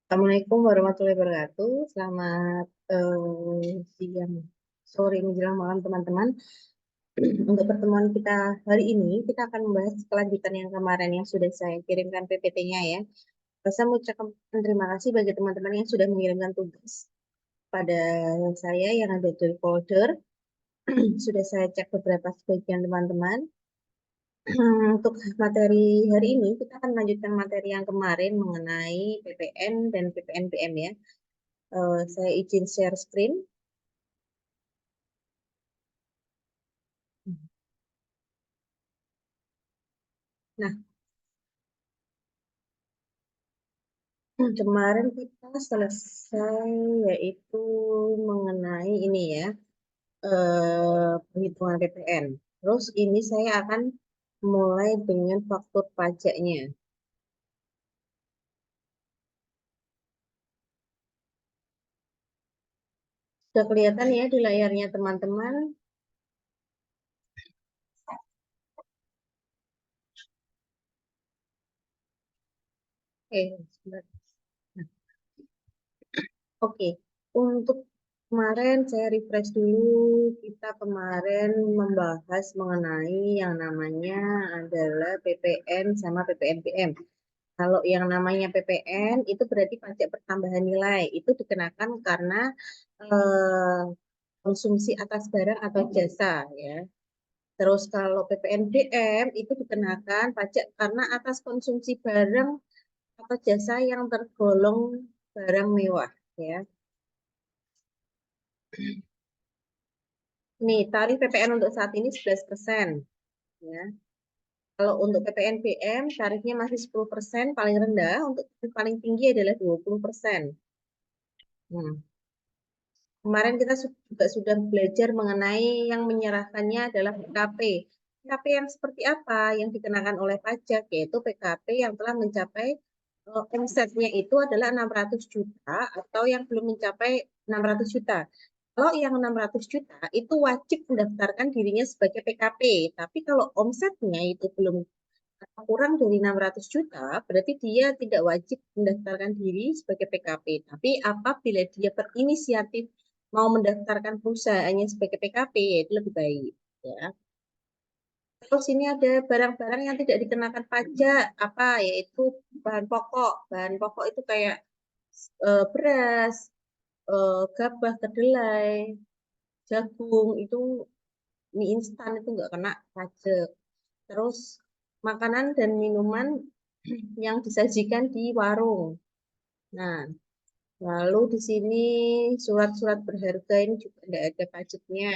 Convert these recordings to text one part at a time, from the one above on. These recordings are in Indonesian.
Assalamualaikum warahmatullahi wabarakatuh. Selamat siang, sore, menjelang malam teman-teman. Untuk pertemuan kita hari ini, kita akan membahas kelanjutan yang kemarin yang sudah saya kirimkan PPT-nya ya. Saya mengucapkan terima kasih bagi teman-teman yang sudah mengirimkan tugas pada saya yang ada di folder. Sudah saya cek beberapa sebagian teman-teman. Untuk materi hari ini, kita akan melanjutkan materi yang kemarin mengenai PPN dan PPNBM ya. Saya izin share screen. Nah, kemarin kita selesai yaitu mengenai ini ya, perhitungan PPN. Terus ini saya akan mulai dengan faktur pajaknya. Sudah kelihatan ya di layarnya teman-teman. Sebentar. Nah, oke. Untuk kemarin saya refresh dulu. Kita kemarin membahas mengenai yang namanya adalah PPN sama PPNBM. Kalau yang namanya PPN itu berarti pajak pertambahan nilai. Itu dikenakan karena eh, konsumsi atas barang atau jasa ya. Terus kalau PPNBM itu dikenakan pajak karena atas konsumsi barang atau jasa yang tergolong barang mewah ya. Nih, tarif PPN untuk saat ini 11% ya. Kalau untuk PPNBM tarifnya masih 10% paling rendah, untuk paling tinggi adalah 20%. Hmm. Kemarin kita juga sudah belajar mengenai yang menyerahkannya adalah PKP. PKP yang seperti apa yang dikenakan oleh pajak, yaitu PKP yang telah mencapai omsetnya itu adalah 600 juta atau yang belum mencapai 600 juta. Kalau yang 600 juta itu wajib mendaftarkan dirinya sebagai PKP. Tapi kalau omsetnya itu belum kurang dari 600 juta, berarti dia tidak wajib mendaftarkan diri sebagai PKP. Tapi apabila dia berinisiatif mau mendaftarkan perusahaannya sebagai PKP, ya itu lebih baik. Ya. Terus ini ada barang-barang yang tidak dikenakan pajak, apa yaitu bahan pokok. Bahan pokok itu kayak beras, gabah, kedelai, jagung, itu mie instan itu nggak kena pajak. Terus makanan dan minuman yang disajikan di warung. Nah, lalu di sini surat-surat berharga ini juga tidak ada pajaknya.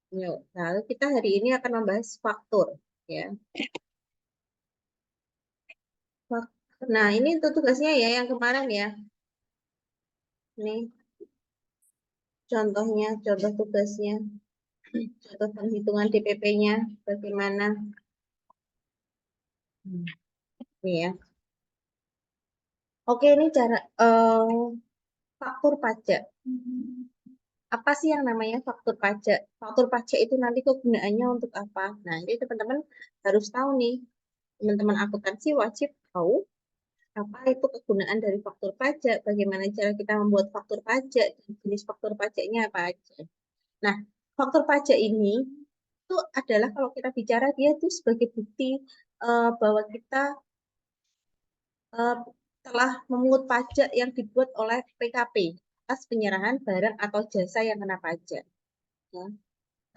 Yuk, lalu kita hari ini akan membahas faktur, ya. Nah, ini untuk tugasnya ya yang kemarin ya. Ini contohnya, contoh tugasnya, contoh penghitungan DPP-nya, bagaimana. Ini ya. Oke, ini cara faktur pajak. Apa sih yang namanya faktur pajak? Faktur pajak itu nanti kegunaannya untuk apa? Nah, ini teman-teman harus tahu nih. Teman-teman akuntansi wajib tahu apa itu kegunaan dari faktur pajak, bagaimana cara kita membuat faktur pajak, dan jenis faktur pajaknya apa aja. Nah, faktur pajak ini itu adalah kalau kita bicara dia itu sebagai bukti bahwa kita eh, telah memungut pajak yang dibuat oleh PKP atas penyerahan barang atau jasa yang kena pajak. Ya.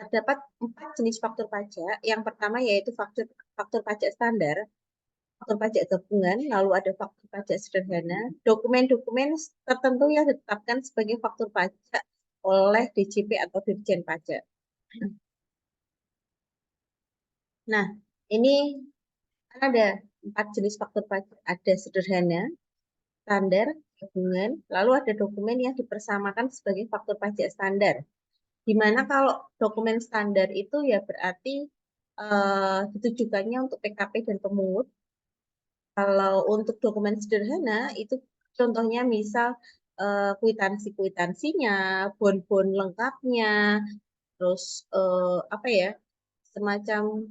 Terdapat 4 jenis faktur pajak. Yang pertama yaitu faktur faktur pajak standar, faktur pajak gabungan, lalu ada faktur pajak sederhana, dokumen-dokumen tertentu yang ditetapkan sebagai faktur pajak oleh DJP atau Dirjen Pajak. Nah, ini ada 4 jenis faktur pajak. Ada sederhana, standar, gabungan, lalu ada dokumen yang dipersamakan sebagai faktur pajak standar. Di mana kalau dokumen standar itu ya berarti ditujukannya untuk PKP dan pemungut. Kalau untuk dokumen sederhana itu contohnya misal kwitansi-kwitansinya, bon-bon lengkapnya, terus apa ya, semacam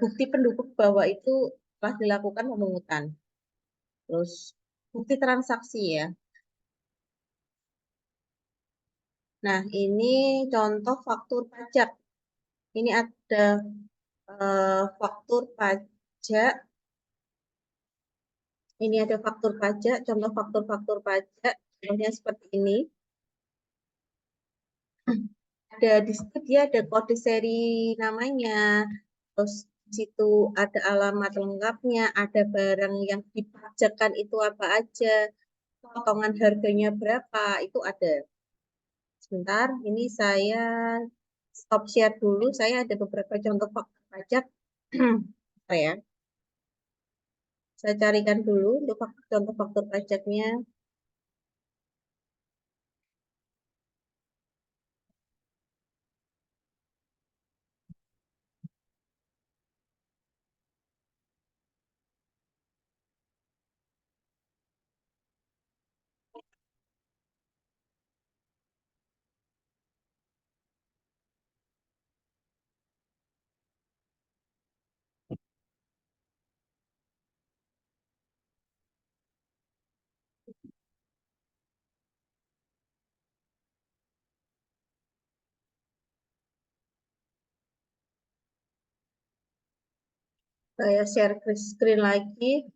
bukti pendukung bahwa itu telah dilakukan pemungutan. Terus bukti transaksi ya. Nah, ini contoh faktur pajak. Ini ada faktur pajak. Ini ada faktur pajak, contoh faktur-faktur pajak. Contohnya seperti ini. Ada di situ dia ada kode seri namanya. Terus di situ ada alamat lengkapnya, ada barang yang dipajakkan itu apa aja, potongan harganya berapa, itu ada. Sebentar, ini saya stop share dulu. Saya ada beberapa contoh faktur pajak. Bentar ya. Saya carikan dulu untuk contoh faktur pajaknya. Saya share screen lagi.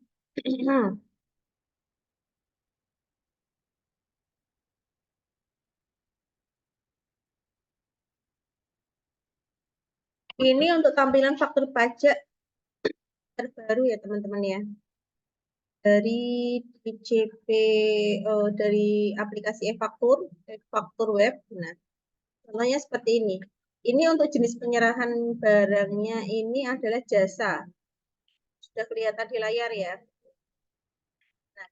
Ini untuk tampilan faktur pajak terbaru ya teman-teman ya. Dari DJP, dari aplikasi e-faktur, e-faktur web. Nah, contohnya seperti ini. Ini untuk jenis penyerahan barangnya ini adalah jasa. Sudah kelihatan di layar ya. Nah,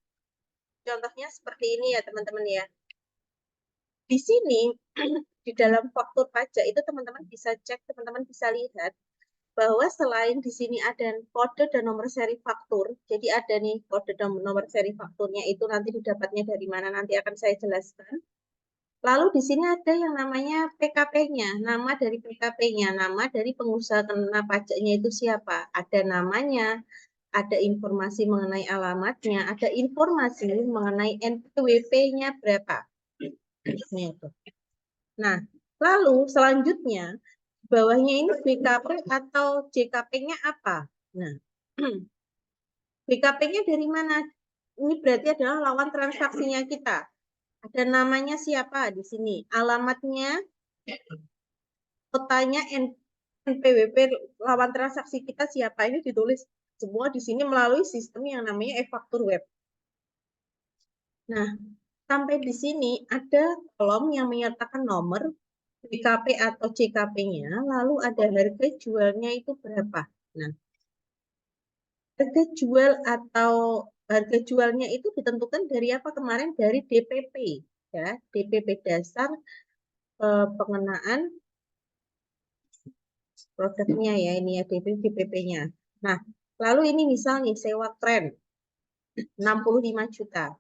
contohnya seperti ini ya teman-teman ya. Di sini, di dalam faktur pajak itu teman-teman bisa cek, teman-teman bisa lihat bahwa selain di sini ada kode dan nomor seri faktur, jadi ada nih kode dan nomor seri fakturnya itu nanti didapatnya dari mana, nanti akan saya jelaskan. Lalu di sini ada yang namanya PKP-nya, nama dari PKP-nya, nama dari pengusaha kena pajaknya itu siapa, ada namanya, ada informasi mengenai alamatnya, ada informasi mengenai NPWP-nya berapa. Nah, lalu selanjutnya bawahnya ini BKP atau JKP-nya apa? Nah, BKP-nya dari mana? Ini berarti adalah lawan transaksinya kita. Ada namanya siapa di sini? Alamatnya, kotanya, NPWP lawan transaksi kita siapa? Ini ditulis semua di sini melalui sistem yang namanya e-faktur web. Nah, sampai di sini ada kolom yang menyertakan nomor BKP atau JKP-nya, lalu ada harga jualnya itu berapa. Nah, harga jual atau harga jualnya itu ditentukan dari apa kemarin? Dari DPP, ya, DPP dasar pengenaan produknya ya, ini ya DPP-nya. Nah, lalu ini misalnya sewa tren 65 juta.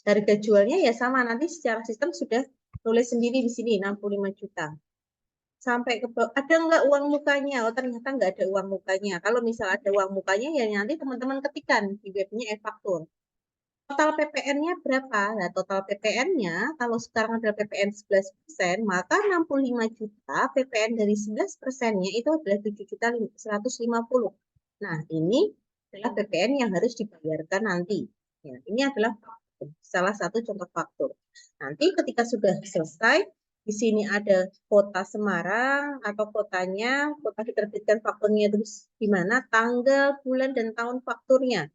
Harga jualnya ya sama, nanti secara sistem sudah tulis sendiri di sini 65 juta. Sampai ke bawah, ada nggak uang mukanya? Oh, ternyata nggak ada uang mukanya. Kalau misal ada uang mukanya, ya nanti teman-teman ketikan di webnya e-faktur. Total PPN-nya berapa? Nah, total PPN-nya, kalau sekarang ada PPN 11%, maka 65 juta, PPN dari 11%-nya itu adalah 7.150.000. Nah, ini adalah PPN yang harus dibayarkan nanti. Ya, ini adalah salah satu contoh faktur. Nanti ketika sudah selesai, di sini ada kota Semarang atau kotanya, kota diterbitkan fakturnya terus di mana, tanggal, bulan, dan tahun fakturnya.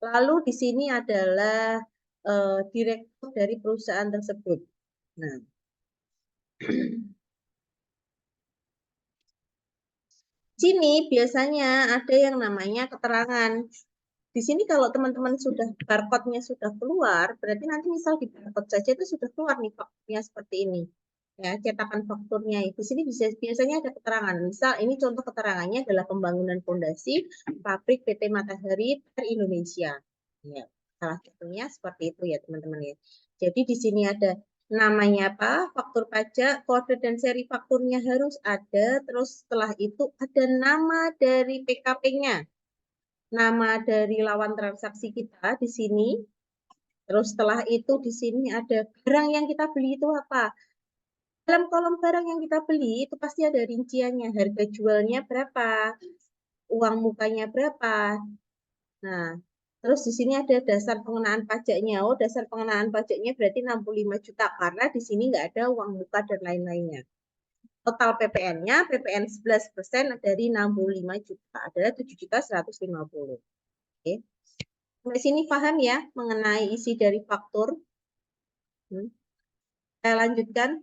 Lalu di sini adalah direktur dari perusahaan tersebut. Nah, sini biasanya ada yang namanya keterangan. Di sini kalau teman-teman sudah barcode-nya sudah keluar, berarti nanti misal di barcode saja itu sudah keluar nih fakturnya seperti ini. Ya, cetakan fakturnya. Di sini biasanya ada keterangan. Misal ini contoh keterangannya adalah pembangunan fondasi pabrik PT Matahari Indonesia. Ya, salah satunya seperti itu ya teman-teman ya. Jadi di sini ada namanya apa, faktur pajak, kode dan seri fakturnya harus ada. Terus setelah itu ada nama dari PKP-nya, nama dari lawan transaksi kita di sini. Terus setelah itu di sini ada barang yang kita beli itu apa? Dalam kolom barang yang kita beli itu pasti ada rinciannya, harga jualnya berapa, uang mukanya berapa. Nah, terus di sini ada dasar pengenaan pajaknya. Oh, dasar pengenaan pajaknya berarti 65 juta karena di sini nggak ada uang muka dan lain-lainnya. Total PPN-nya, PPN 11% dari 65 juta adalah 7.150.000. Oke. Sampai sini paham ya mengenai isi dari faktur? Saya lanjutkan.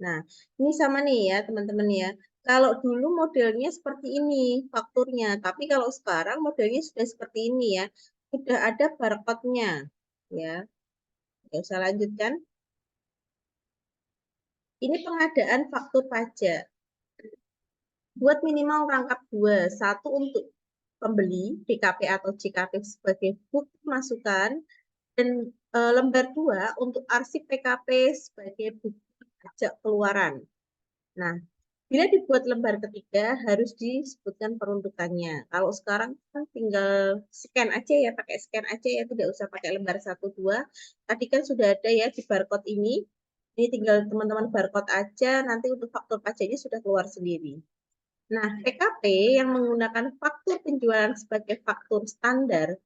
Nah, ini sama nih ya teman-teman ya. Kalau dulu modelnya seperti ini fakturnya, tapi kalau sekarang modelnya sudah seperti ini ya. Sudah ada barcode-nya ya. Ya, usah lanjutkan. Ini pengadaan faktur pajak. Buat minimal rangkap dua. Satu untuk pembeli DKP atau JKP sebagai bukti masukan dan lembar dua untuk arsip PKP sebagai bukti pajak keluaran. Nah, bila dibuat lembar ketiga harus disebutkan peruntukannya. Kalau sekarang kan tinggal scan aja ya, pakai scan aja ya, tidak usah pakai lembar 1 2. Tadi kan sudah ada ya di barcode ini. Ini tinggal teman-teman barcode aja, nanti untuk faktur pajaknya sudah keluar sendiri. Nah, PKP yang menggunakan faktur penjualan sebagai faktur standar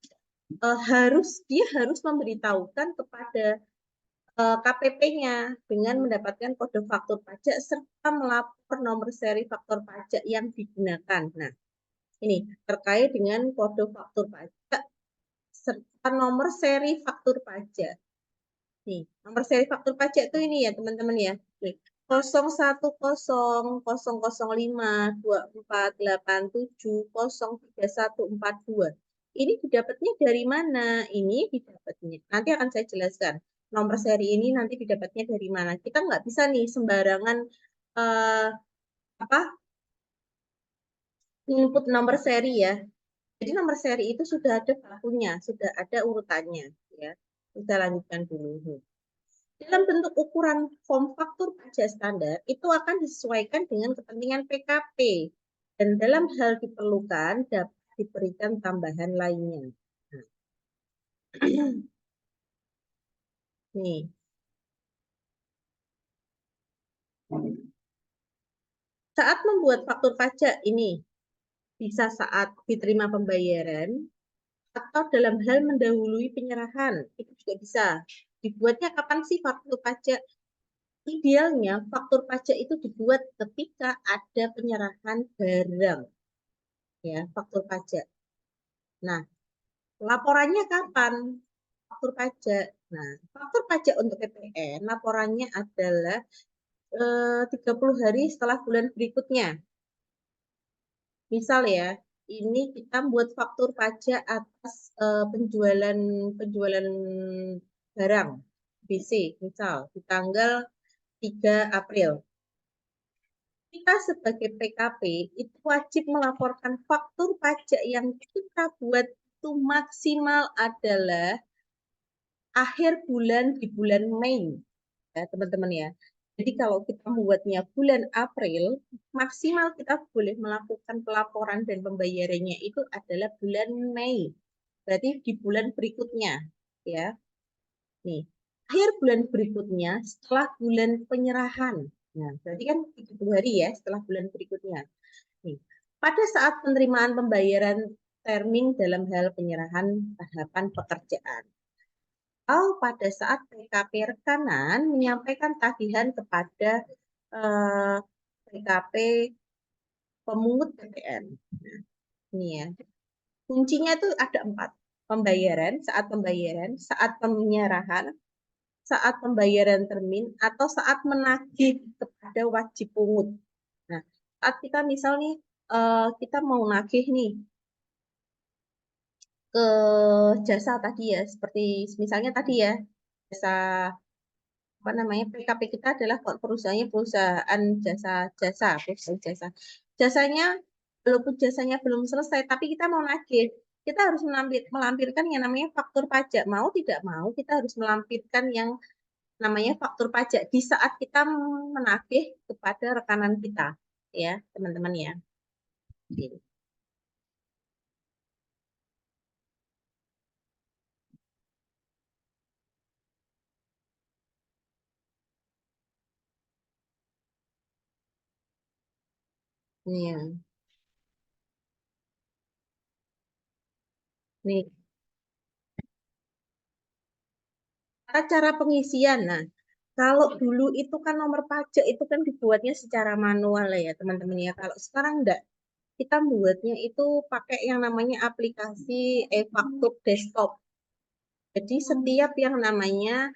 dia harus memberitahukan kepada KPP-nya dengan mendapatkan kode faktur pajak serta melapor nomor seri faktur pajak yang digunakan. Nah, ini terkait dengan kode faktur pajak serta nomor seri faktur pajak. Nih, nomor seri faktur pajak itu ini ya, teman-teman ya. Nih, 0100052487033142. Ini didapatnya dari mana? Ini didapatnya. Nanti akan saya jelaskan. Nomor seri ini nanti didapatnya dari mana? Kita nggak bisa nih sembarangan eh, apa input nomor seri ya. Jadi nomor seri itu sudah ada bakunya, sudah ada urutannya ya. Kita lanjutkan dulu. Dalam bentuk ukuran form faktur pajak standar itu akan disesuaikan dengan kepentingan PKP dan dalam hal diperlukan dapat diberikan tambahan lainnya. Nah, nih, saat membuat faktur pajak ini bisa saat diterima pembayaran atau dalam hal mendahului penyerahan itu juga bisa. Dibuatnya kapan sih faktur pajak? Idealnya faktur pajak itu dibuat ketika ada penyerahan barang, ya faktur pajak. Nah, laporannya kapan? Faktur pajak. Nah, faktur pajak untuk PPN laporannya adalah 30 hari setelah bulan berikutnya. Misal ya, ini kita buat faktur pajak atas penjualan penjualan barang BC, misal di tanggal 3 April. Kita sebagai PKP itu wajib melaporkan faktur pajak yang kita buat itu maksimal adalah akhir bulan di bulan Mei, ya teman-teman ya. Jadi kalau kita membuatnya bulan April, maksimal kita boleh melakukan pelaporan dan pembayarannya itu adalah bulan Mei. Berarti di bulan berikutnya, ya. Nih, akhir bulan berikutnya setelah bulan penyerahan. Nah, berarti kan 30 hari ya setelah bulan berikutnya. Nih, pada saat penerimaan pembayaran termin dalam hal penyerahan tahapan pekerjaan atau pada saat PKP rekanan menyampaikan tagihan kepada PKP pemungut PPN. Nah, ini ya. Kuncinya itu ada 4. Pembayaran, saat penyerahan, saat pembayaran termin, atau saat menagih kepada wajib pungut. Nah, saat kita misal nih, kita mau nagih nih ke jasa tadi ya, seperti misalnya tadi ya, jasa apa namanya PKP kita adalah perusahaannya perusahaan perusahaan jasa. Jasanya walaupun jasanya belum selesai, tapi kita mau nagih, kita harus melampirkan yang namanya faktur pajak. Mau tidak mau, kita harus melampirkan yang namanya faktur pajak di saat kita menagih kepada rekanan kita, ya teman-teman ya. Oke. Nih ya. Nih, tata cara pengisian. Nah, kalau dulu itu kan nomor pajak itu kan dibuatnya secara manual ya teman-teman ya. Kalau sekarang enggak, kita buatnya itu pakai yang namanya aplikasi e-faktur desktop. Jadi setiap yang namanya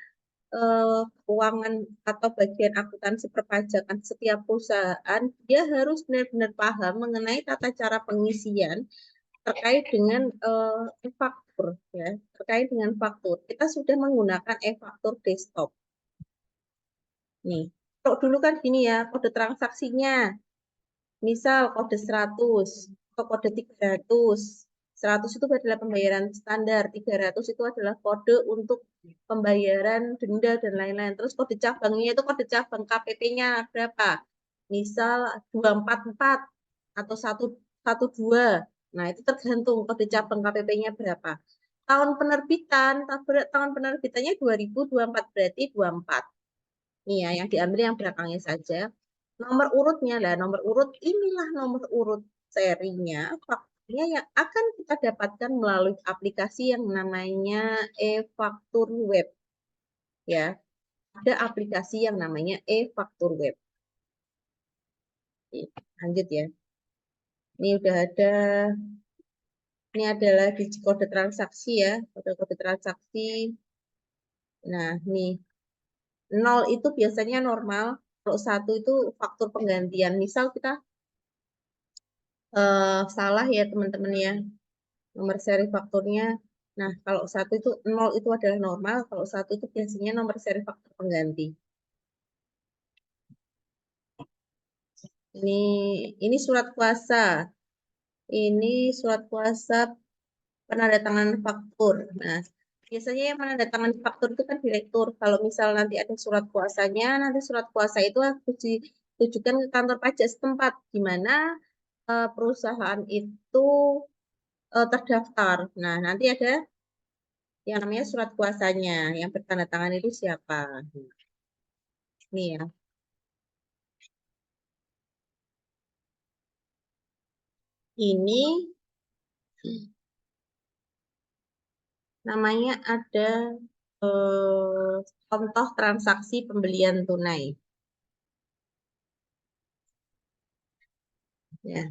keuangan atau bagian akuntansi perpajakan setiap perusahaan, dia harus benar-benar paham mengenai tata cara pengisian terkait dengan e-faktur ya, terkait dengan faktur. Kita sudah menggunakan e-faktur desktop. Nih, kalau dulu kan gini ya, kode transaksinya. Misal kode 100 atau kode 300. 100 itu adalah pembayaran standar, 300 itu adalah kode untuk pembayaran denda dan lain-lain. Terus kode cabangnya itu kode cabang KPP-nya berapa? Misal 244 atau 112. Nah, itu tergantung kode cabang KPP-nya berapa. Tahun penerbitannya 2024 berarti 24. Nih ya, yang diambil yang belakangnya saja. Nomor urutnya lah, nomor urut inilah nomor urut serinya, fakturnya yang akan kita dapatkan melalui aplikasi yang namanya e-faktur web. Ya, ada aplikasi yang namanya e-faktur web. Lanjut ya. Ini udah ada, ini adalah di kode transaksi ya, kode-kode transaksi. Nah, nih 0 itu biasanya normal, kalau 1 itu faktur penggantian. Misal kita salah ya teman-teman ya, nomor seri fakturnya. Nah, kalau 1 itu 0 itu adalah normal, kalau 1 itu biasanya nomor seri faktur pengganti. Ini ini surat kuasa. Ini surat kuasa penandatanganan faktur. Nah, biasanya yang menandatangani faktur itu kan direktur. Kalau misal nanti ada surat kuasanya, nanti surat kuasa itu harus ditujukan ke kantor pajak setempat, di mana perusahaan itu terdaftar. Nah, nanti ada yang namanya surat kuasanya, yang bertanda tangan itu siapa. Nih ya, ini namanya ada contoh transaksi pembelian tunai. Ya,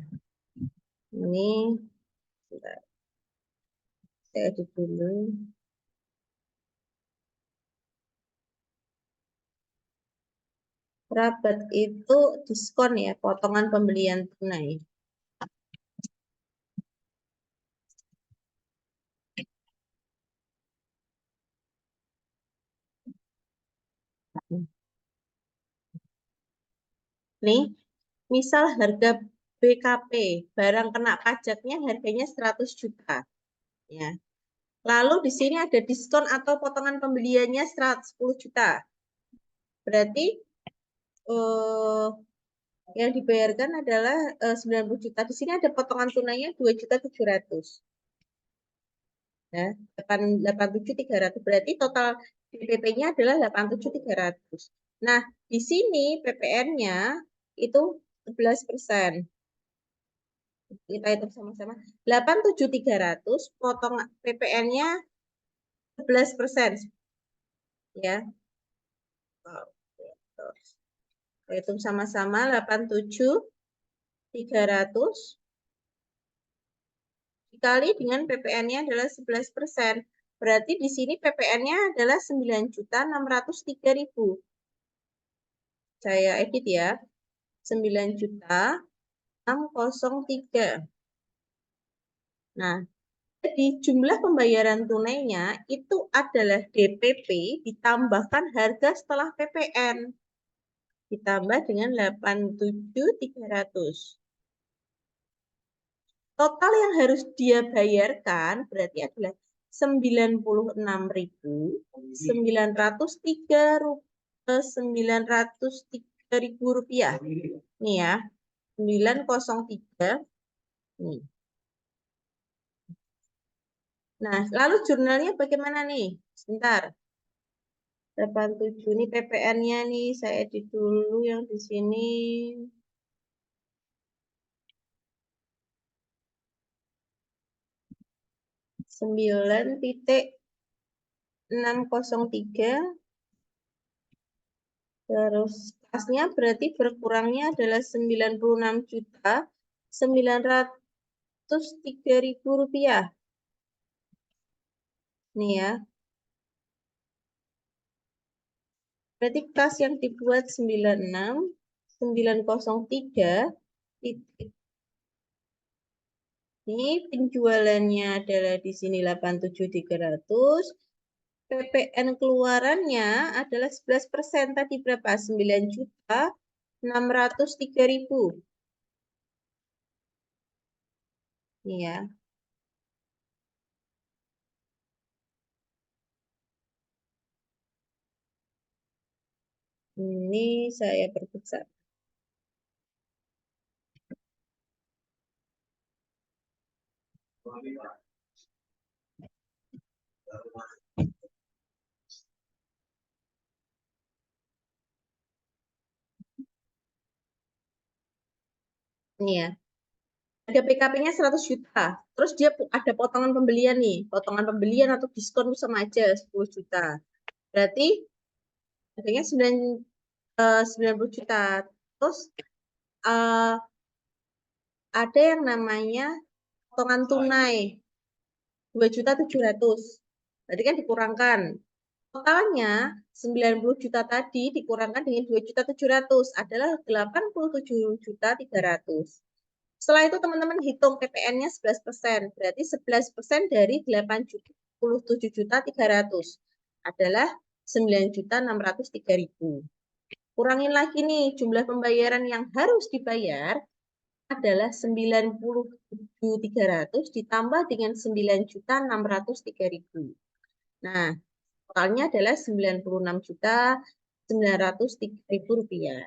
ini sebentar, saya edit dulu. Rabat itu diskon ya, potongan pembelian tunai. Nih, misal harga BKP, barang kena pajaknya harganya 100 juta. Ya. Lalu di sini ada diskon atau potongan pembeliannya 110 juta. Berarti eh, yang dibayarkan adalah 90 juta. Di sini ada potongan tunainya 2.700.000. Ya, 87.300. Berarti total DPP-nya adalah 87.300. Nah, di sini PPN-nya itu 11%. Kita hitung sama-sama. 87.300 potong PPN-nya 11%. Ya. Kita hitung sama-sama 87.300 dikali dengan PPN-nya adalah 11%. Berarti di sini PPN-nya adalah 9.603.000. Saya edit ya. 9.603. Nah, jadi jumlah pembayaran tunainya itu adalah DPP ditambahkan harga setelah PPN. Ditambah dengan 87.300. Total yang harus dia bayarkan berarti adalah 96.903 rupiah. Nih ya, 903. Nih. Nah, lalu jurnalnya bagaimana nih? Sebentar. 87 ini PPN-nya nih, saya edit dulu yang di sini. 9,603. Terus kasnya berarti berkurangnya adalah 96.903.000 rupiah. Nih ya. Berarti kas yang dibuat 96.903 titik. Ini penjualannya adalah di sini 87.300. PPN keluarannya adalah 11%. Tadi berapa? 9.603.000. Nih ya. Ini saya perbesar. Ini ya. Ada PKP-nya 100 juta. Terus dia ada potongan pembelian nih. Potongan pembelian atau diskon sama aja 10 juta. Berarti harganya 90 juta. Terus ada yang namanya potongan tunai 2.700.000. Berarti kan dikurangkan. Totalnya 90 juta tadi dikurangkan dengan 2.700.000 adalah 87.300.000. Setelah itu teman-teman hitung PPN-nya 11%. Berarti 11% dari 87.300.000 adalah 9.603.000. Kurangin lagi nih jumlah pembayaran yang harus dibayar adalah 97.300 ditambah dengan 9.603.000. Nah, totalnya adalah 96.903.000 rupiah.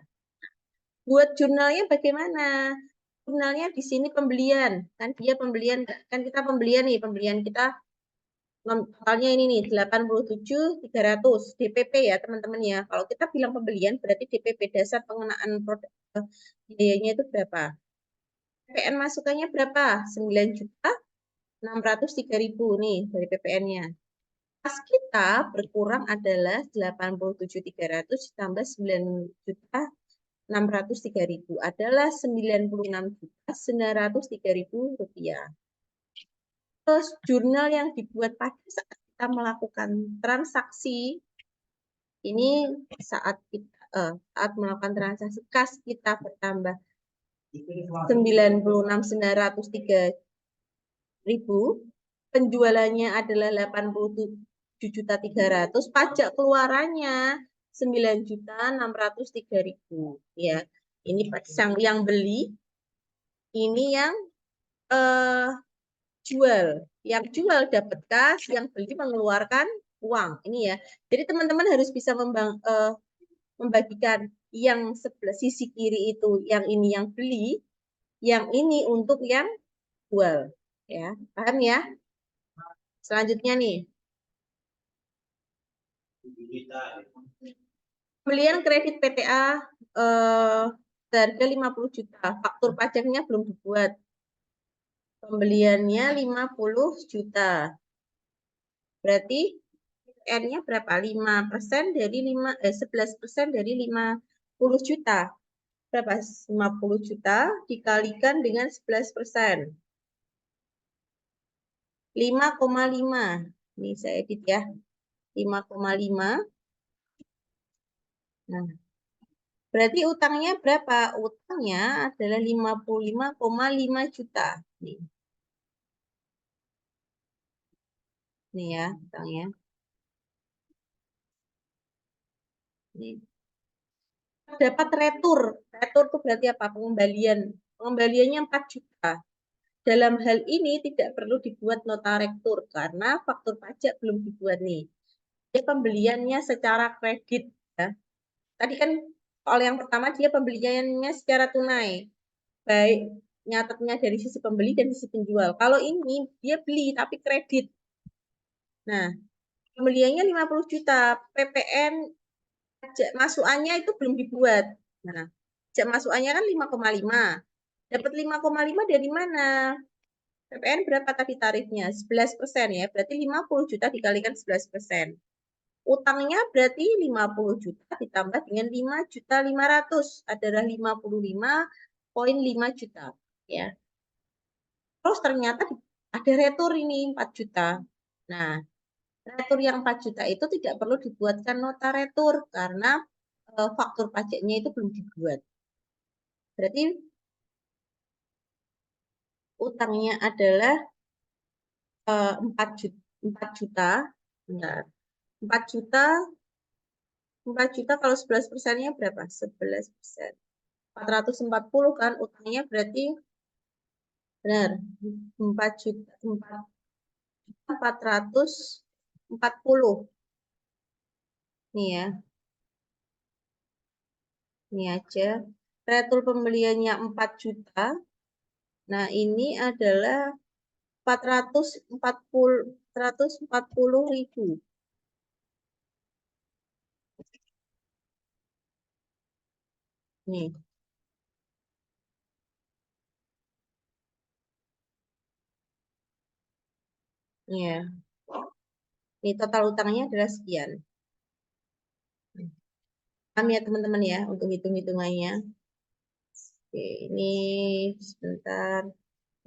Buat jurnalnya bagaimana? Jurnalnya di sini pembelian, kan dia pembelian, kan kita pembelian nih, pembelian kita totalnya ini nih 87.300 DPP ya teman-teman ya. Kalau kita bilang pembelian berarti DPP dasar pengenaan produk biayanya itu berapa? PPN masukannya berapa? 9.603.000 nih dari PPN-nya. Kas kita berkurang adalah 87.300 ditambah 9.603.000 adalah 96.903.000 rupiah. Terus jurnal yang dibuat pada saat kita melakukan transaksi ini saat melakukan transaksi kas kita bertambah 96.903.000, penjualannya adalah 87.300.000, pajak keluarannya 9.603.000 ya. Ini yang beli, ini yang jual. Yang jual dapat kas, yang beli mengeluarkan uang. Ini ya. Jadi teman-teman harus bisa membagikan yang sebelah sisi kiri itu, yang ini yang beli, yang ini untuk yang jual. Ya, paham ya? Selanjutnya nih. Pembelian kredit PTA harga 50 juta. Faktur pajaknya belum dibuat. Pembeliannya 50 juta. Berarti PPN-nya berapa? 5% dari 11% dari 50 juta. Berapa? 50 juta dikalikan dengan 11%. 5,5. Ini saya edit ya. 5,5. Nah, berarti utangnya berapa? Utangnya adalah 55,5 juta. Nih ya, utangnya. Nih. Dapat retur. Retur itu berarti apa? Pengembalian. Pengembaliannya 4 juta. Dalam hal ini tidak perlu dibuat nota rektur karena faktur pajak belum dibuat nih. Dia pembeliannya secara kredit ya. Tadi kan soal yang pertama dia pembeliannya secara tunai. Baik nyatetnya dari sisi pembeli dan sisi penjual. Kalau ini dia beli tapi kredit. Nah, pembeliannya 50 juta, PPN pajak masukannya itu belum dibuat. Nah, pajak masukannya kan 5,5. Dapat 5,5 dari mana? PPN berapa tadi tarifnya? 11% ya. Berarti 50 juta dikalikan 11%. Utangnya berarti 50 juta ditambah dengan 5 juta 500 adalah 55,5 juta. Ya. Terus ternyata ada retur ini 4 juta. Nah, retur yang 4 juta itu tidak perlu dibuatkan nota retur karena faktur pajaknya itu belum dibuat. Berarti utangnya adalah 4 juta, 4 juta. Bentar. 4 juta, 4 juta kalau 11%-nya berapa? 11%. 440 kan utangnya berarti benar 4 juta 440 nih ya, ini aja retur pembeliannya 4 juta. Nah, ini adalah 440 ribu. Nih, ya. Ini total utangnya adalah sekian. Paham ya teman-teman ya untuk hitung-hitungannya. Oke, ini sebentar.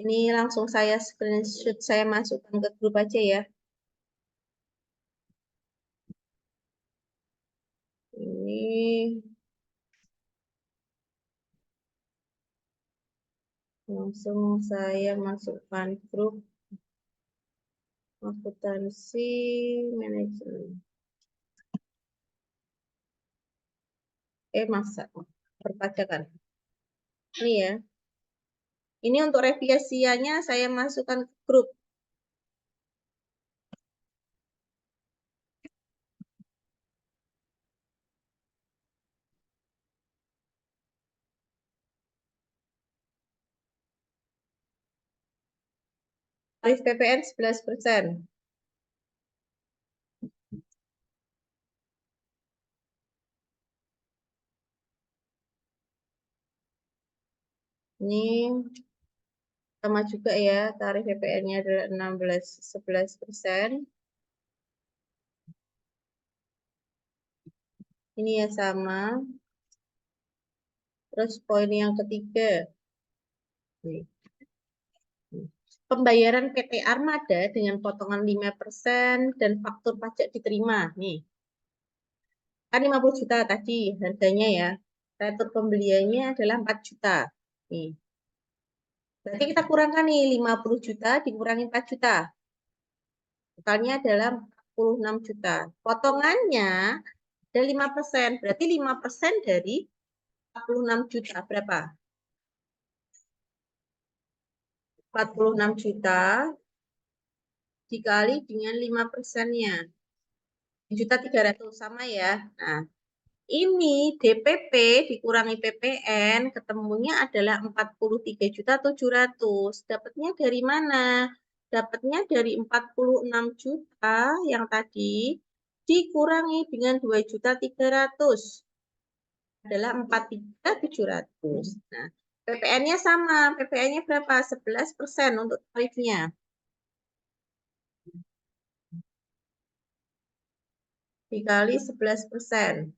Ini langsung saya screenshot, saya masukkan ke grup aja ya. Ini langsung saya masukkan grup akuntansi manajemen. Masa perpajakan. Ini ya. Ini untuk revisiannya saya masukkan ke grup. Tarif PPN 11%. Ini sama juga ya, tarif PPN-nya adalah 11%. Ini ya sama. Terus poin yang ketiga. Nih. Pembayaran PT Armada dengan potongan 5% dan faktur pajak diterima. Nih. Kan 50 juta tadi harganya ya. Retur pembeliannya adalah 4 juta. Nih. Berarti kita kurangkan nih 50 juta dikurangi 4 juta. Totalnya adalah 46 juta. Potongannya ada 5%. Berarti 5% dari 46 juta berapa? 46 juta dikali dengan 5%-nya. Juta 300 sama ya. Nah, ini DPP dikurangi PPN ketemunya adalah 43.700.000. Dapatnya dari mana? Dapatnya dari 46 juta yang tadi dikurangi dengan 2.300.000 adalah 43.700. Nah, PPN-nya sama. PPN-nya berapa? 11% untuk tarifnya. Dikali 11%.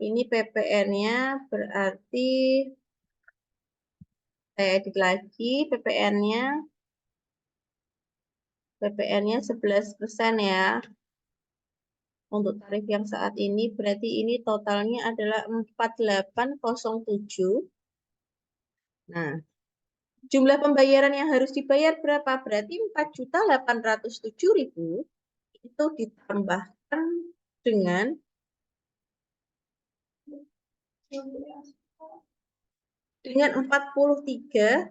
Ini PPN-nya berarti saya edit lagi PPN-nya. PPN-nya 11% ya. Untuk tarif yang saat ini berarti ini totalnya adalah 4807. Nah, jumlah pembayaran yang harus dibayar berapa? Berarti 4.807.000 itu ditambahkan dengan 43.700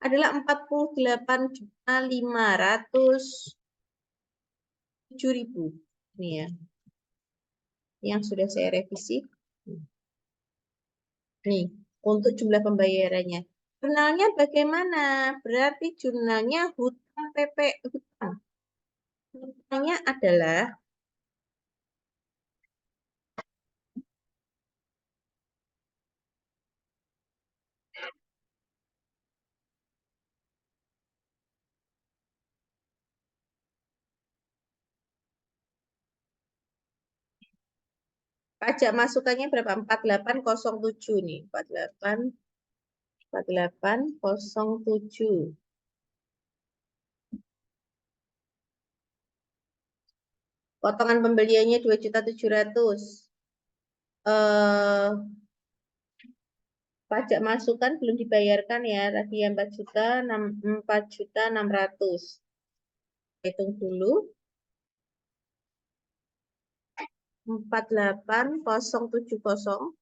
adalah 48.507.000. Ini ya, yang sudah saya revisi. Nih, untuk jumlah pembayarannya. Jurnalnya bagaimana? Berarti jurnalnya hutang PP hutang. Hutangnya adalah Pajak masukannya berapa? 4807 nih. 4807. Potongan pembeliannya 2.700.000. Eh, pajak masukan belum dibayarkan ya. Tadi 4 juta, 4 juta 600. Hitung dulu. 48070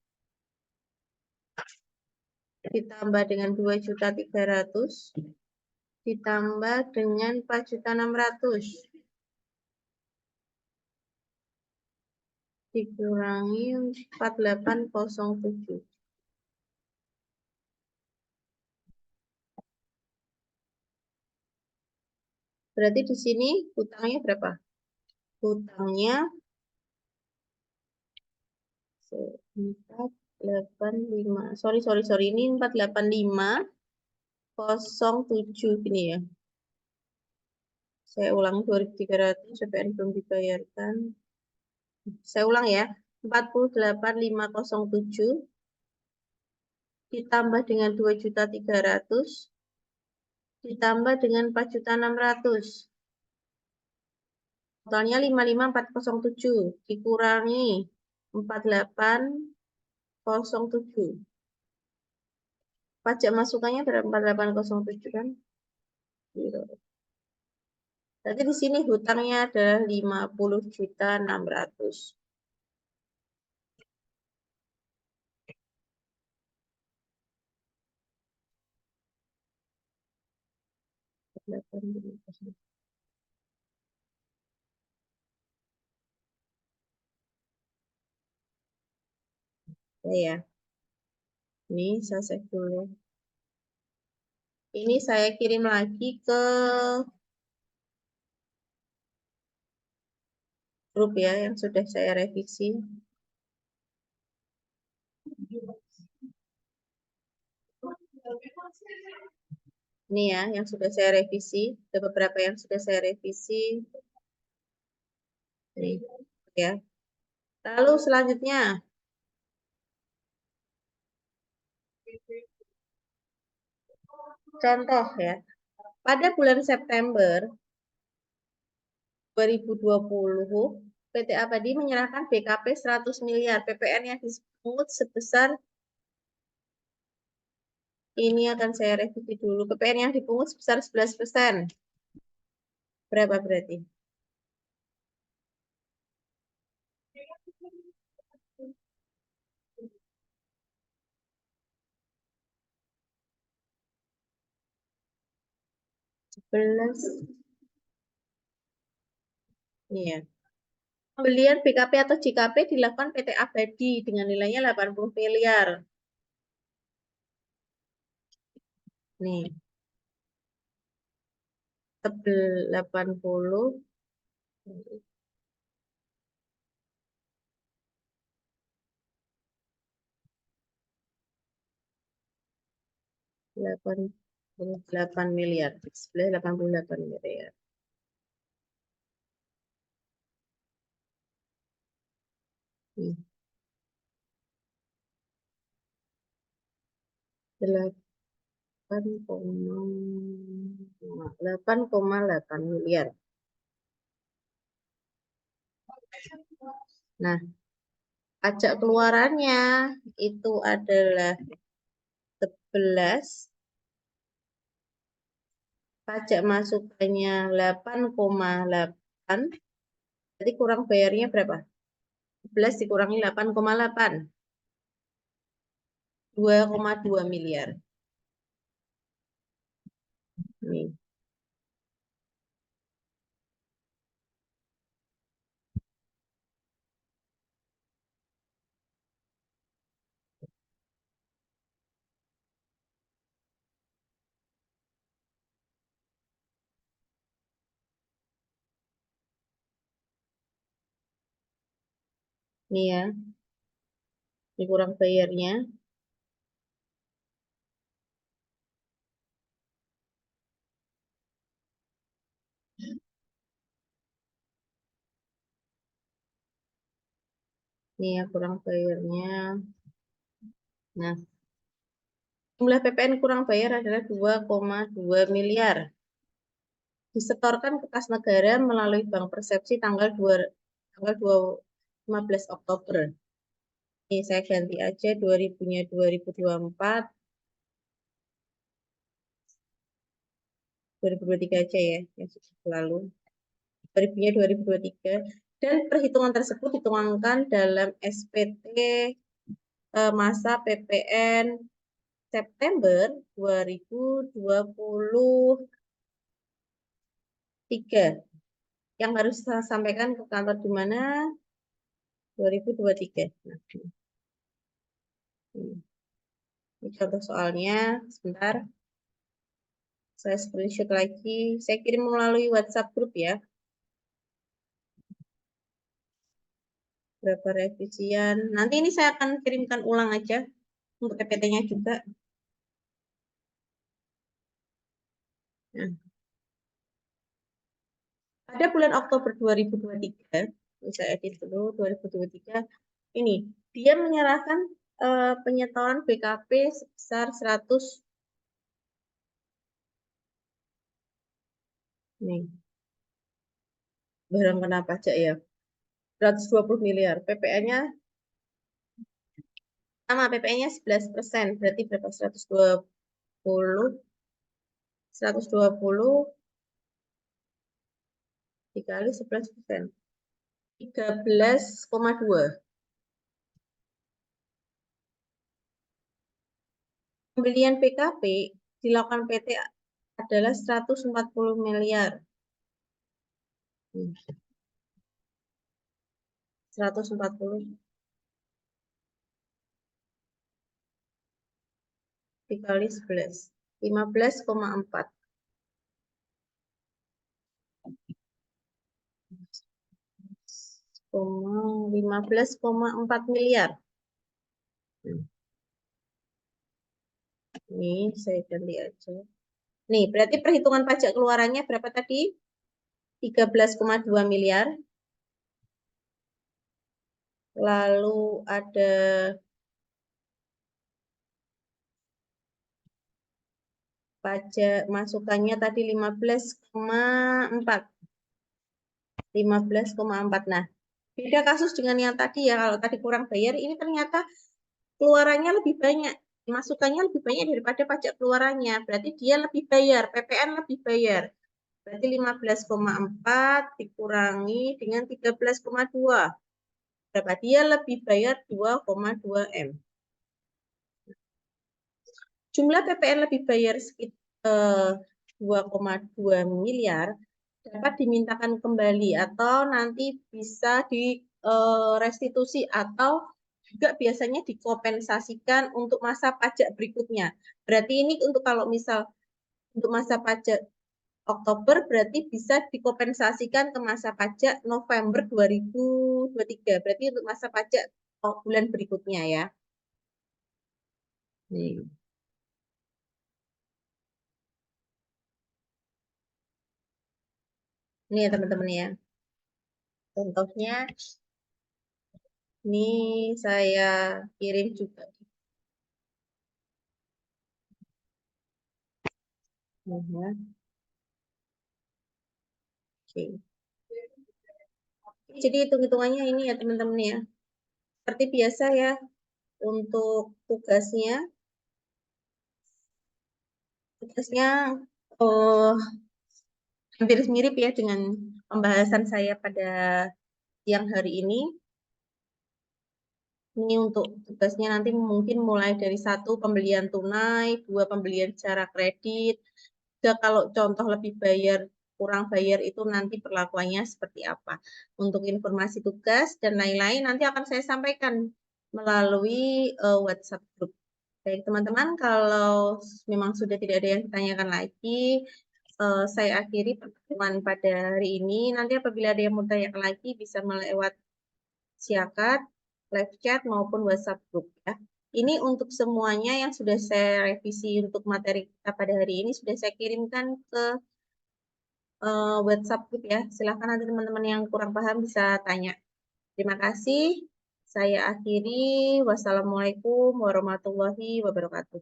ditambah dengan 2.300 ditambah dengan 4.600 dikurangi 4807. Berarti di sini hutangnya berapa? Hutangnya 485. Sorry. Ini 48507 gini ya. Saya ulang 2.300 CPN belum dibayarkan. Saya ulang ya. 48507 ditambah dengan 2.300 ditambah dengan 4.600. Totalnya 55407 dikurangi 4807. Pajak masukannya berapa? 4807 kan? Berarti di sini hutangnya adalah 50.600. Ya, ini saya save dulu. Ini saya kirim lagi ke grup ya yang sudah saya revisi. Ini ya yang sudah saya revisi. Ada beberapa yang sudah saya revisi. Nih, ya. Lalu selanjutnya, contoh ya. Pada bulan September 2020, PT Abadi menyerahkan BKP 100 miliar. PPN yang dipungut sebesar ini akan saya revisi dulu. PPN yang dipungut sebesar 11%. Berapa berarti? Belas. Nih ya. Pembelian BKP atau JKP dilakukan PT Abadi dengan nilainya 80 miliar. Nih, tebel 80. 88 miliar. Sebelah 88 miliar. Nih. 8,8 miliar. Nah, pajak keluarannya itu adalah 11, pajak masukannya 8,8, jadi kurang bayarnya berapa? 11 dikurangi 8,8, 2,2 miliar. Nih. Nih ya, ini kurang bayarnya. Ini ya kurang bayarnya. Nah, jumlah PPN kurang bayar adalah 2,2 miliar. Disetorkan ke kas negara melalui Bank Persepsi tanggal 15 Oktober. Ini saya ganti aja 2000-nya 2024. 2023 aja ya, yang sudah lalu. 2000-nya 2023. Dan perhitungan tersebut dituangkan dalam SPT masa PPN September 2023 yang harus saya sampaikan ke kantor di mana 2023. Nah, ini contoh soalnya, sebentar. Saya screenshot lagi, saya kirim melalui WhatsApp grup ya. Berapa revisian? Nanti ini saya akan kirimkan ulang aja untuk PPT-nya juga. Nah, pada bulan Oktober 2023, saya edit dulu 2023, ini dia menyerahkan penyetoran BKP sebesar 100 nih. Barang kena pajak ya. 120 miliar. PPN-nya sama, PPN-nya 11%. Berarti berapa? 120 dikali 11%. 13,2. Pembelian PKP dilakukan PT adalah 140 miliar. 140 dikali 11. 15,4. 15,4 miliar. Ini saya ganti aja. Nih, berarti perhitungan pajak keluarannya berapa tadi? 13,2 miliar. Lalu ada pajak masukannya tadi 15,4. 15,4. Nah, beda kasus dengan yang tadi ya. Kalau tadi kurang bayar, ini ternyata keluarannya lebih banyak. Masukannya lebih banyak daripada pajak keluarannya. Berarti dia lebih bayar, PPN lebih bayar. Berarti 15,4 dikurangi dengan 13,2. Berapa? Dia lebih bayar 2,2 M. Jumlah PPN lebih bayar sekitar 2,2 miliar dapat dimintakan kembali atau nanti bisa direstitusi atau juga biasanya dikompensasikan untuk masa pajak berikutnya. Berarti ini untuk kalau misal untuk masa pajak Oktober berarti bisa dikompensasikan ke masa pajak November 2023. Berarti untuk masa pajak bulan berikutnya ya. Nih. Ini ya teman-teman ya. Contohnya ini saya kirim juga. Ya. Oke. Jadi hitung-hitungannya ini ya teman-teman ya. Seperti biasa ya untuk tugasnya oh, hampir mirip ya dengan pembahasan saya pada siang hari ini. Ini untuk tugasnya nanti mungkin mulai dari 1 pembelian tunai, 2 pembelian secara kredit, 3 kalau contoh lebih bayar, kurang bayar itu nanti perlakuannya seperti apa. Untuk informasi tugas dan lain-lain nanti akan saya sampaikan melalui WhatsApp group. Baik teman-teman, kalau memang sudah tidak ada yang ditanyakan lagi, saya akhiri pertemuan pada hari ini. Nanti apabila ada yang mau tanyakan lagi bisa melewat siakat, live chat maupun WhatsApp group ya. Ini untuk semuanya yang sudah saya revisi untuk materi kita pada hari ini sudah saya kirimkan ke WhatsApp group ya. Silahkan nanti teman-teman yang kurang paham bisa tanya. Terima kasih. Saya akhiri. Wassalamualaikum warahmatullahi wabarakatuh.